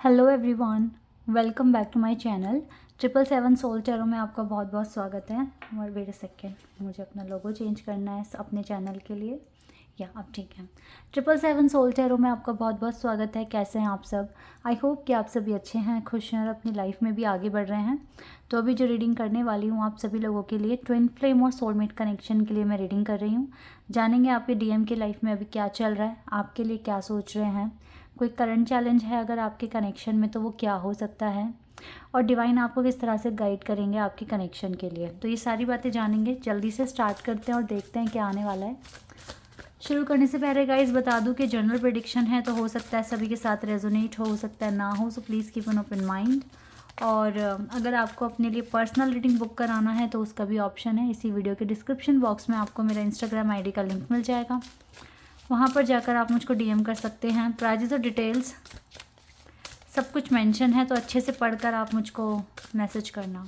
Hello everyone, welcome back to my channel. 777 soul tarot में आपका बहुत बहुत स्वागत है। और वेट अ सेकेंड, मुझे अपना लोगो चेंज करना है अपने चैनल के लिए। या अब ठीक है। 777 सोल टैरो में आपका बहुत बहुत स्वागत है। कैसे हैं आप सब? आई होप कि आप सभी अच्छे हैं, खुश हैं और अपनी लाइफ में भी आगे बढ़ रहे हैं। तो अभी जो रीडिंग करने वाली हूँ आप सभी लोगों के लिए, ट्विन फ्लेम और सोलमेट कनेक्शन के लिए मैं रीडिंग कर रही हूँ। जानेंगे आपके डीएम की लाइफ में अभी क्या चल रहा है, आपके लिए क्या सोच रहे हैं, कोई करंट चैलेंज है अगर आपके कनेक्शन में तो वो क्या हो सकता है, और डिवाइन आपको किस तरह से गाइड करेंगे आपके कनेक्शन के लिए। तो ये सारी बातें जानेंगे। जल्दी से स्टार्ट करते हैं और देखते हैं क्या आने वाला है। शुरू करने से पहले गाइस बता दूं कि जनरल प्रेडिक्शन है, तो हो सकता है सभी के साथ रेजोनेट हो सकता है ना हो, so please keep an open mind. और अगर आपको अपने लिए पर्सनल रीडिंग बुक कराना है तो उसका भी ऑप्शन है। इसी वीडियो के डिस्क्रिप्शन बॉक्स में आपको मेरा इंस्टाग्राम आईडी का लिंक मिल जाएगा, वहाँ पर जाकर आप मुझको डीएम कर सकते हैं। प्राइजेस और डिटेल्स सब कुछ मेंशन है, तो अच्छे से पढ़कर आप मुझको मैसेज करना।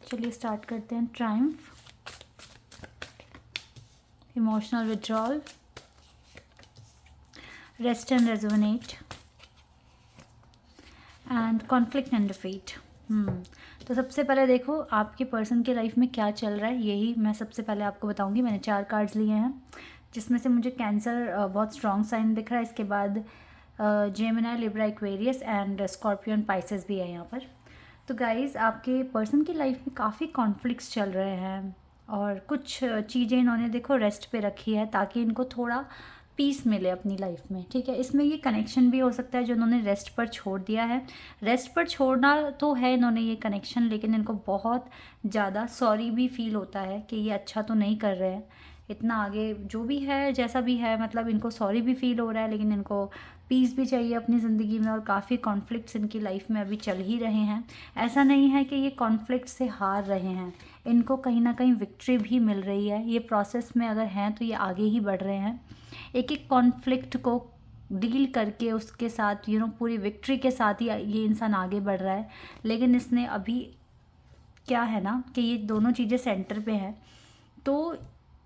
चलिए स्टार्ट करते हैं। Triumph, emotional withdrawal, rest and resonate, and conflict and defeat. तो सबसे पहले देखो आपके पर्सन की लाइफ में क्या चल रहा है, यही मैं सबसे पहले आपको बताऊंगी। मैंने 4 कार्ड्स लिए हैं, जिसमें से मुझे कैंसर बहुत स्ट्रॉन्ग साइन दिख रहा है। इसके बाद Gemini, Libra, Aquarius and scorpion, Pisces भी है यहाँ पर। तो गाइज़ आपके पर्सन की लाइफ में काफ़ी कॉन्फ्लिक्ट्स चल रहे हैं और कुछ चीज़ें इन्होंने देखो रेस्ट पे रखी है ताकि इनको थोड़ा पीस मिले अपनी लाइफ में। ठीक है, इसमें ये कनेक्शन भी हो सकता है जो इन्होंने रेस्ट पर छोड़ दिया है। रेस्ट पर छोड़ना तो है इन्होंने ये कनेक्शन, लेकिन इनको बहुत ज़्यादा सॉरी भी फील होता है कि ये अच्छा तो नहीं कर रहे हैं इतना आगे, जो भी है जैसा भी है, मतलब इनको सॉरी भी फील हो रहा है, लेकिन इनको पीस भी चाहिए अपनी ज़िंदगी में। और काफ़ी कॉन्फ्लिक्ट्स इनकी लाइफ में अभी चल ही रहे हैं। ऐसा नहीं है कि ये कॉन्फ्लिक्ट से हार रहे हैं, इनको कहीं ना कहीं विक्ट्री भी मिल रही है। ये प्रोसेस में अगर हैं तो ये आगे ही बढ़ रहे हैं। एक एक कॉन्फ्लिक्ट को डील करके उसके साथ पूरी विक्ट्री के साथ ही ये इंसान आगे बढ़ रहा है। लेकिन इसने अभी क्या है ना कि ये दोनों चीज़ें सेंटर पे हैं, तो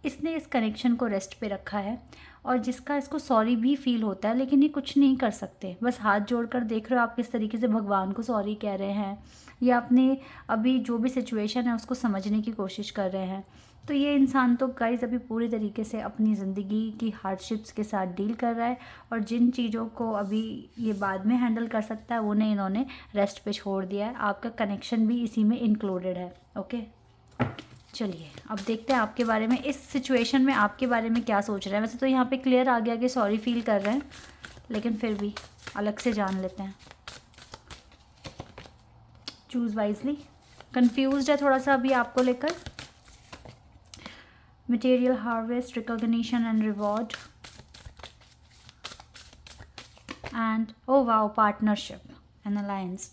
इसने इस कनेक्शन को रेस्ट पे रखा है। और जिसका इसको सॉरी भी फील होता है, लेकिन ये कुछ नहीं कर सकते, बस हाथ जोड़कर देख रहे हो आप किस तरीके से भगवान को सॉरी कह रहे हैं या अपने अभी जो भी सिचुएशन है उसको समझने की कोशिश कर रहे हैं। तो ये इंसान तो गाइस अभी पूरी तरीके से अपनी ज़िंदगी की हार्डशिप्स के साथ डील कर रहा है, और जिन चीज़ों को अभी ये बाद में हैंडल कर सकता है उन्हें इन्होंने रेस्ट पे छोड़ दिया है। आपका कनेक्शन भी इसी में इंक्लूडेड है। ओके, चलिए अब देखते हैं आपके बारे में, इस सिचुएशन में आपके बारे में क्या सोच रहे हैं। वैसे तो यहाँ पे क्लियर आ गया कि सॉरी फील कर रहे हैं, लेकिन फिर भी अलग से जान लेते हैं। Choose wisely. कंफ्यूज्ड है थोड़ा सा अभी आपको लेकर। Material harvest, recognition and reward, and oh wow, partnership and alliance.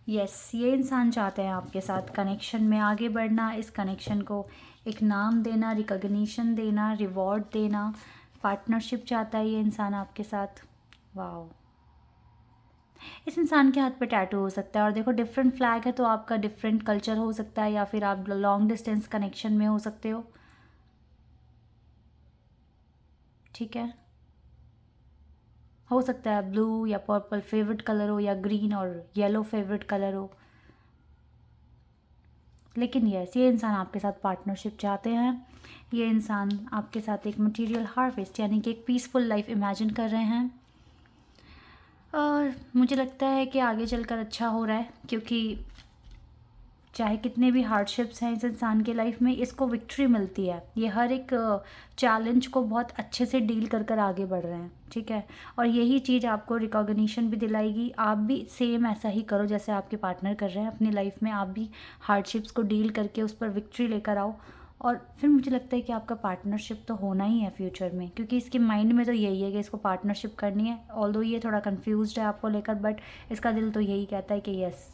Yes, ये इंसान चाहते हैं आपके साथ कनेक्शन में आगे बढ़ना, इस कनेक्शन को एक नाम देना, रिकॉग्निशन देना, रिवॉर्ड देना, पार्टनरशिप चाहता है ये इंसान आपके साथ। वाओ, इस इंसान के हाथ पे टैटू हो सकता है, और देखो डिफरेंट फ्लैग है, तो आपका डिफरेंट कल्चर हो सकता है या फिर आप लॉन्ग डिस्टेंस कनेक्शन में हो सकते हो। ठीक है, हो सकता है ब्लू या पर्पल फेवरेट कलर हो, या ग्रीन और येलो फेवरेट कलर हो। लेकिन यस, ये इंसान आपके साथ पार्टनरशिप चाहते हैं। ये इंसान आपके साथ एक मटेरियल हार्वेस्ट यानी कि एक पीसफुल लाइफ इमेजिन कर रहे हैं। और मुझे लगता है कि आगे चलकर अच्छा हो रहा है, क्योंकि चाहे कितने भी हार्डशिप्स हैं इस इंसान की लाइफ में, इसको विक्ट्री मिलती है। ये हर एक चैलेंज को बहुत अच्छे से डील कर कर आगे बढ़ रहे हैं। ठीक है, और यही चीज़ आपको रिकॉग्निशन भी दिलाएगी। आप भी सेम ऐसा ही करो जैसे आपके पार्टनर कर रहे हैं अपनी लाइफ में। आप भी हार्डशिप्स को डील करके उस पर विक्ट्री लेकर आओ, और फिर मुझे लगता है कि आपका पार्टनरशिप तो होना ही है फ्यूचर में, क्योंकि इसके माइंड में तो यही है कि इसको पार्टनरशिप करनी है। ऑल्दो ये थोड़ा कन्फ्यूज्ड है आपको लेकर, बट इसका दिल तो यही कहता है कि yes,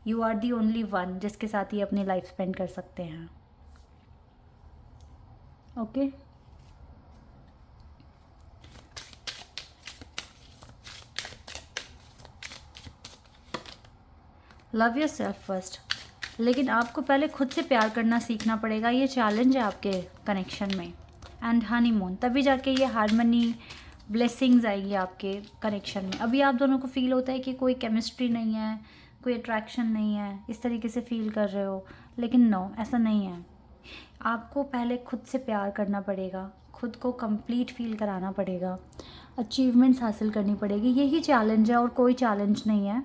you are the only one जिसके साथ ही अपनी लाइफ स्पेंड कर सकते हैं। Okay, love yourself first. लेकिन आपको पहले खुद से प्यार करना सीखना पड़ेगा, ये चैलेंज है आपके कनेक्शन में। एंड हनीमून, तभी जाके ये हारमनी ब्लेसिंग्स आएंगी आपके कनेक्शन में। अभी आप दोनों को फील होता है कि कोई केमिस्ट्री नहीं है, कोई अट्रैक्शन नहीं है, इस तरीके से फील कर रहे हो, लेकिन नो, ऐसा नहीं है। आपको पहले खुद से प्यार करना पड़ेगा, खुद को कंप्लीट फील कराना पड़ेगा, अचीवमेंट्स हासिल करनी पड़ेगी। यही चैलेंज है और कोई चैलेंज नहीं है।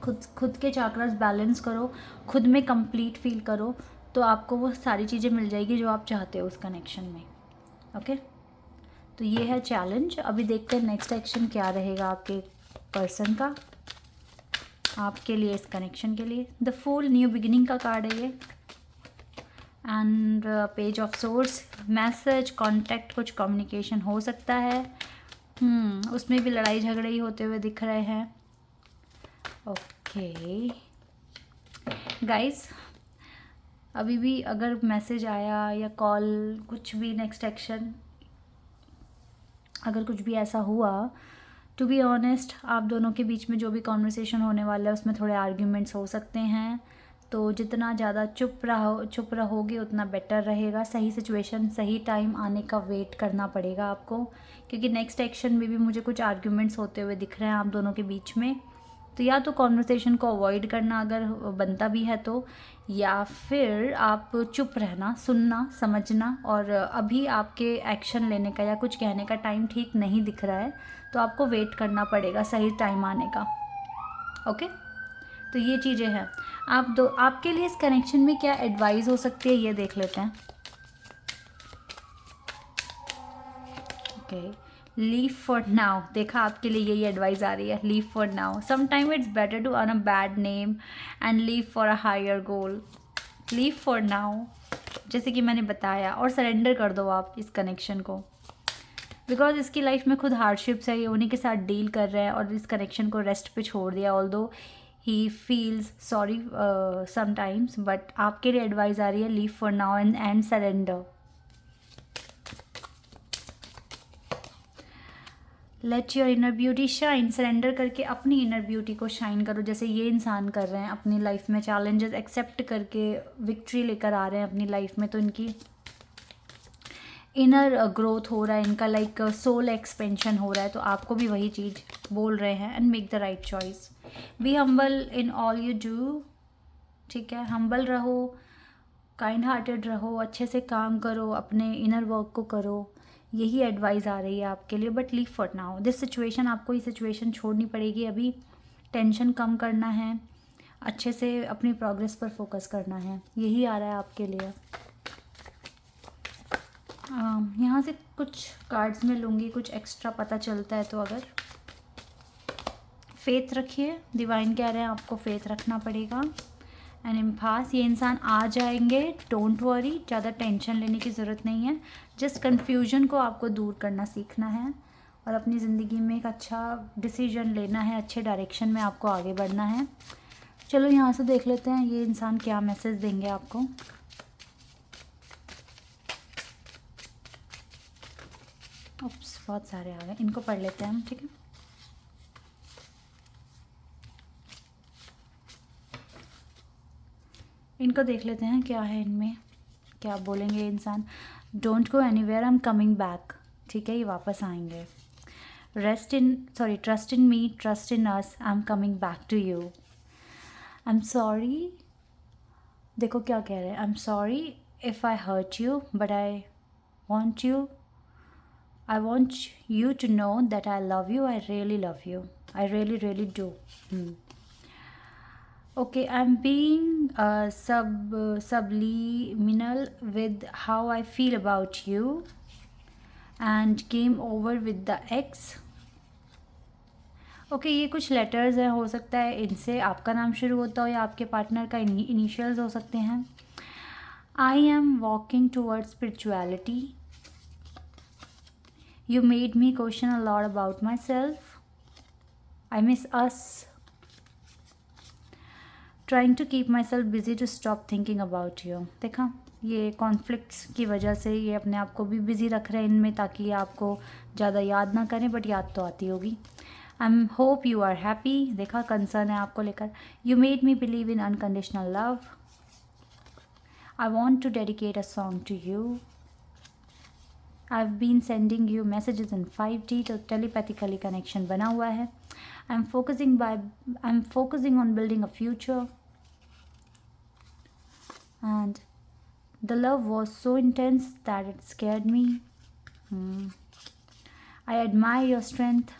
खुद के चाक्रास बैलेंस करो, खुद में कंप्लीट फील करो, तो आपको वो सारी चीज़ें मिल जाएगी जो आप चाहते हो उस कनेक्शन में। ओके, तो ये है चैलेंज। अभी देखते हैं नेक्स्ट एक्शन क्या रहेगा आपके पर्सन का आपके लिए, इस कनेक्शन के लिए। द फूल, न्यू बिगिनिंग का कार्ड है ये। And page of source, message, contact, कुछ कम्युनिकेशन हो सकता है। उसमें भी लड़ाई झगड़े ही होते हुए दिख रहे हैं। ओके गाइस, अभी भी अगर मैसेज आया या कॉल, कुछ भी नेक्स्ट एक्शन, अगर कुछ भी ऐसा हुआ, टू बी ऑनेस्ट, आप दोनों के बीच में जो भी कॉन्वर्सेशन होने वाला है उसमें थोड़े आर्ग्यूमेंट्स हो सकते हैं। तो जितना ज़्यादा चुप रहोगे उतना बेटर रहेगा। सही सिचुएशन, सही टाइम आने का वेट करना पड़ेगा आपको, क्योंकि नेक्स्ट एक्शन में भी मुझे कुछ आर्ग्यूमेंट्स होते हुए दिख रहे हैं आप दोनों के बीच में। तो या तो कॉन्वर्सेशन को अवॉइड करना अगर बनता भी है तो, या फिर आप चुप रहना, सुनना, समझना। और अभी आपके एक्शन लेने का या कुछ कहने का टाइम ठीक नहीं दिख रहा है, तो आपको वेट करना पड़ेगा सही टाइम आने का। ओके, तो ये चीज़ें हैं। आपके लिए इस कनेक्शन में क्या एडवाइस हो सकती है ये देख लेते हैं। Okay, leave for now. देखा, आपके लिए यही एडवाइस आ रही है, leave for now. Some time it's better to earn a bad name and leave for a higher goal. Leave for now, जैसे कि मैंने बताया, और सरेंडर कर दो आप इस कनेक्शन को, बिकॉज इसकी लाइफ में खुद हार्डशिप्स है, ये उन्हीं के साथ डील कर रहे हैं और इस कनेक्शन को रेस्ट पे छोड़ दिया। Although he feels sorry sometimes, but आपके लिए एडवाइस आ रही है, leave for now and surrender. Let your inner beauty shine. Surrender करके अपनी इनर ब्यूटी को शाइन करो, जैसे ये इंसान कर रहे हैं अपनी लाइफ में। चैलेंजेस एक्सेप्ट करके विक्ट्री लेकर आ रहे हैं अपनी लाइफ में, तो इनकी इनर ग्रोथ हो रहा है, इनका लाइक सोल एक्सपेंशन हो रहा है। तो आपको भी वही चीज़ बोल रहे हैं, and make the right choice. Be humble in all you do. ठीक है, हम्बल रहो, काइंड हार्टेड रहो, अच्छे से काम करो, अपने इनर वर्क को करो। यही एडवाइस आ रही है आपके लिए। But leave for now this situation, आपको ये सिचुएशन छोड़नी पड़ेगी अभी। टेंशन कम करना है, अच्छे से अपनी प्रोग्रेस पर फोकस करना है, यही आ रहा है आपके लिए। यहाँ से कुछ कार्ड्स में लूँगी, कुछ एक्स्ट्रा पता चलता है तो। अगर फेथ रखिए, डिवाइन कह रहे हैं आपको फेथ रखना पड़ेगा। एंड इम्फास, ये इंसान आ जाएंगे, डोंट वरी, ज़्यादा टेंशन लेने की ज़रूरत नहीं है। जस्ट कन्फ्यूजन को आपको दूर करना सीखना है और अपनी ज़िंदगी में एक अच्छा डिसीजन लेना है, अच्छे डायरेक्शन में आपको आगे बढ़ना है। चलो यहाँ से देख लेते हैं ये इंसान क्या मैसेज देंगे आपको। उप्स, बहुत सारे आ गए, इनको पढ़ लेते हैं हम, ठीक है। इनको देख लेते हैं क्या है इनमें, क्या बोलेंगे ये इंसान। Don't go anywhere, I am coming back. ठीक है, ये वापस आएंगे। Trust in me, trust in us, I am coming back to you. I am sorry, देखो क्या कह रहे हैं। I am sorry if I hurt you, but I want you to know that I love you. I really love you. I really, really do. Okay, I'm being subliminal with how I feel about you and came over with the ex. Okay, ये कुछ letters हैं, हो सकता है इनसे आपका नाम शुरू होता हो या आपके पार्टनर का इनिशियल्स हो सकते हैं। I am walking towards spirituality. You made me question a lot about myself. I miss us. Trying to keep myself busy to stop thinking about you. देखा, ये कॉन्फ्लिक्ट्स की वजह से ये अपने आप को भी बिज़ी रख रहे हैं इनमें, ताकि ये आपको ज़्यादा याद ना करें, बट याद तो आती होगी। I am hope you are happy. देखा, कंसर्न है आपको लेकर। You made me believe in unconditional love. I want to dedicate a song to you. I've been sending you messages in 5D, तो telepathically connection बना हुआ है. I'm focusing on building a future, and the love was so intense that it scared me. I admire your strength.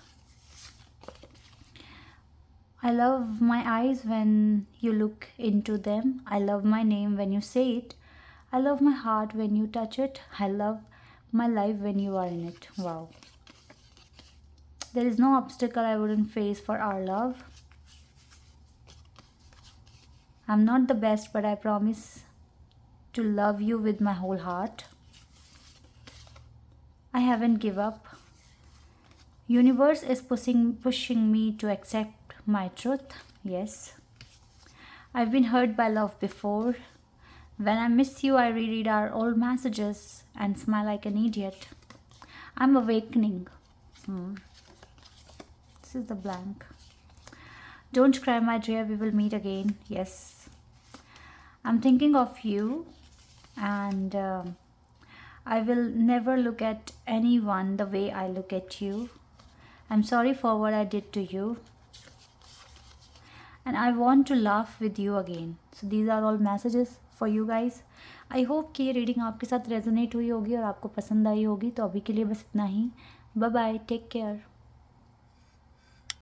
I love my eyes when you look into them. I love my name when you say it. I love my heart when you touch it. I love my life when you are in it. Wow. There is no obstacle I wouldn't face for our love. I'm not the best, but I promise to love you with my whole heart. I haven't give up. Universe is pushing me to accept my truth. Yes. I've been hurt by love before. When I miss you, I reread our old messages and smile like an idiot. I'm awakening. This is the blank. Don't cry, my dear. We will meet again. Yes. I'm thinking of you, and I will never look at anyone the way I look at you. I'm sorry for what I did to you, and I want to laugh with you again. So these are all messages for you guys. I hope कि ये reading आपके साथ resonate हुई होगी और आपको पसंद आई होगी. तो अभी के लिए बस इतना ही. Bye bye, take care.